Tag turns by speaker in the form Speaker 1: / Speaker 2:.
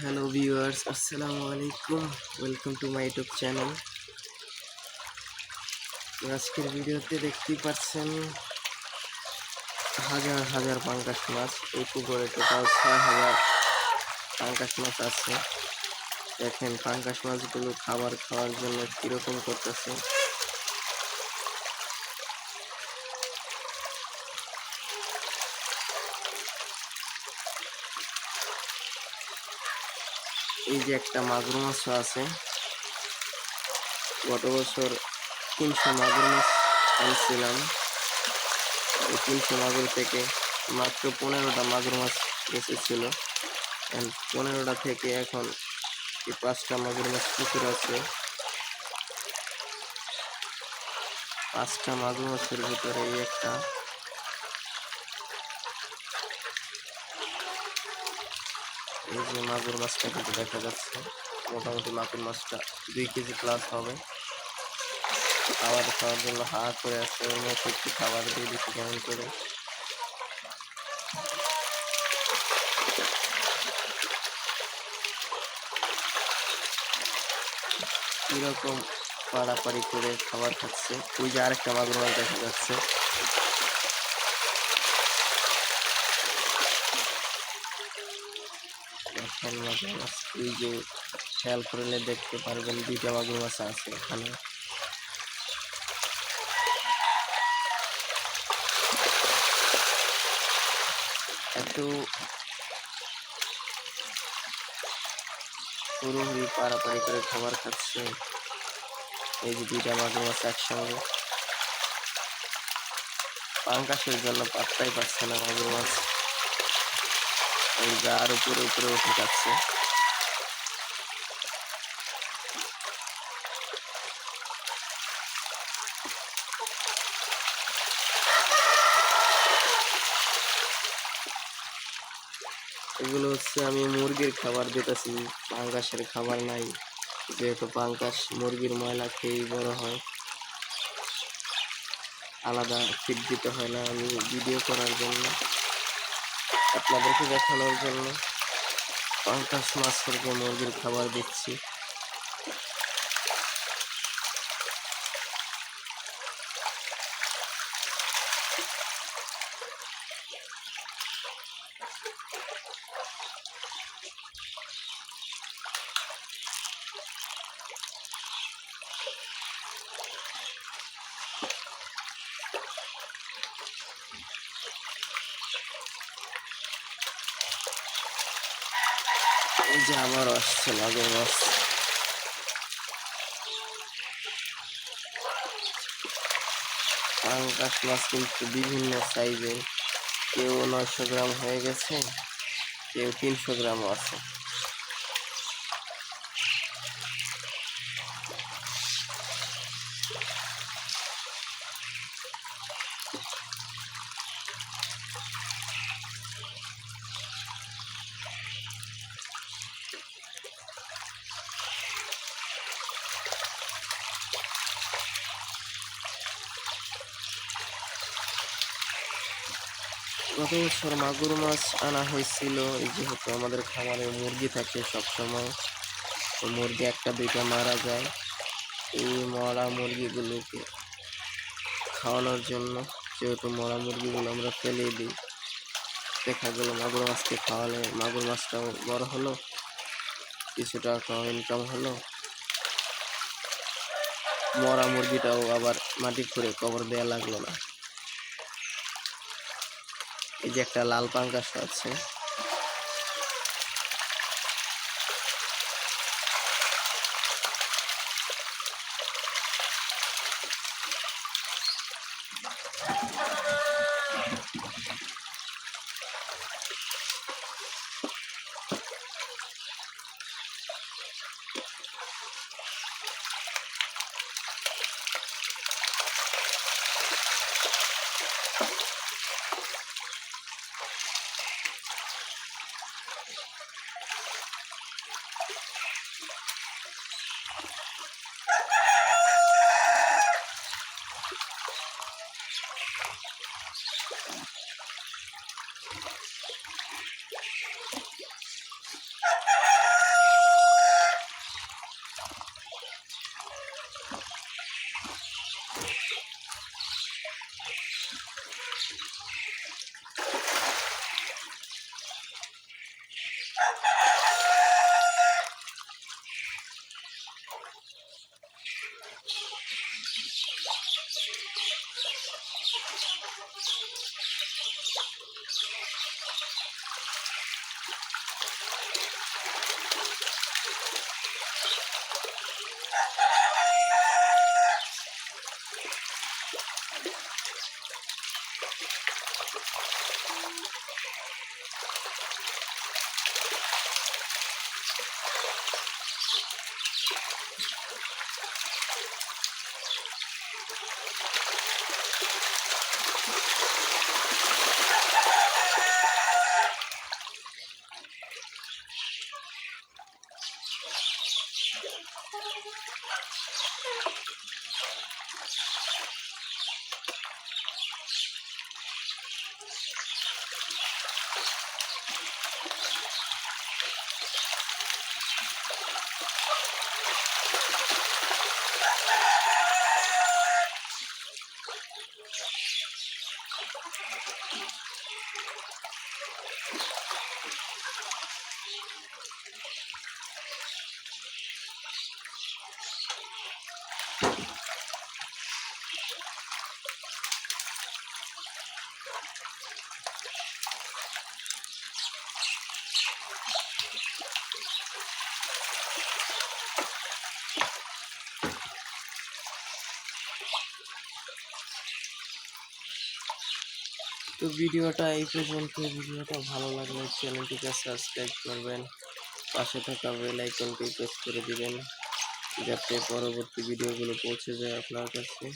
Speaker 1: Hello viewers, আসসালামু আলাইকুম। Welcome to my YouTube channel. আজকের ভিডিওতে দেখতেই পাচ্ছেন হাজার হাজার পাঙ্গাস মাছ। এই পুকুরে টোটাল ৬,০০০ পাঙ্গাস মাছ আছে। দেখেন পাঙ্গাস মাছগুলো খাবার খাওয়ার জন্য কীরকম করতেছে। এই যে একটা মাগুর মাছও আছে। গত বছর ৩০০ মাগুর মাছ আনছিলাম। এই ৩০০ মাগুর থেকে মাত্র ১৫টা মাগুর মাছ বেঁচেছিল। ১৫টা থেকে এখন এই ৫টা মাগুর মাছ পুকুর আছে। ৫টা মাগুর মাছের ভিতরে এই একটা। এই যে মাগুর মাছটা কিন্তু দেখা যাচ্ছে, মোটামুটি মাগুর মাছটা ২ কেজি প্লাস হবে। খাওয়ার জন্য হা করে আছে, ওর মধ্যে একটু খাবার দিয়ে দিচ্ছি কেমন করে। কিরকম পাড়াপাড়ি করে খাবার খাচ্ছে। ওই যে আরেকটা মাগুর মাছ দেখা যাচ্ছে। এখন মাগুর মাছ এই যে খেয়াল করলে দেখতে পারবেন ২টা মাগুর মাছ আছে এখানে। এত হুড়োহুড়ি পাড়াপাড়ি করে খাবার খাচ্ছে। এই যে ২টা মাগুর মাছ একসঙ্গে। পাঙ্গাসের জন্য পাত্তাই পাচ্ছে না মাগুর মাছ। এই যে আর উপরে উপরে উঠে যাচ্ছে। এগুলো হচ্ছে আমি মুরগির খাবার দিতেছি, পাঙ্গাসের খাবার নাই। যেহেতু পাঙ্গাস মুরগির ময়লা খেয়েই বড় হয়, আলাদা ফিড দিতে হয় না। আমি ভিডিও করার জন্য, আপনাদেরকে দেখানোর জন্য পাঙ্গাস মাছকে মুরগির খাবার দিচ্ছি। এই যে আবার আসছে মাগুর মাছ। পাঙ্গাস মাছ কিন্তু বিভিন্ন সাইজের, কেউ ৯০০ গ্রাম হয়ে গেছে, কেউ ৩০০ গ্রামও আছে। গত বছর মাগুর মাছ আনা হয়েছিল, যেহেতু আমাদের খামারে মুরগি থাকে সবসময়, তো মুরগি একটা দুইটা মারা যায়। এই মরা মুরগিগুলোকে খাওয়ানোর জন্য, যেহেতু মরা মুরগিগুলো আমরা ফেলে দিই, দেখা গেল মাগুর মাছকে খাওয়ালে মাগুর মাছটাও বড় হলো, কিছু টাকা ইনকাম হলো, মরা মুরগিটাও আবার মাটি খুঁড়ে কবর দেওয়া লাগলো না। এই যে একটা লাল পাঙ্গাস আছে। তো ভিডিওটা এই পর্যন্ত। ভিডিওটা ভালো লাগলে চ্যানেলটিকে সাবস্ক্রাইব করবেন, পাশে থাকা বেল আইকনটি প্রেস করে দিবেন যাতে পরবর্তী ভিডিওগুলো পৌঁছে যায় আপনার কাছে।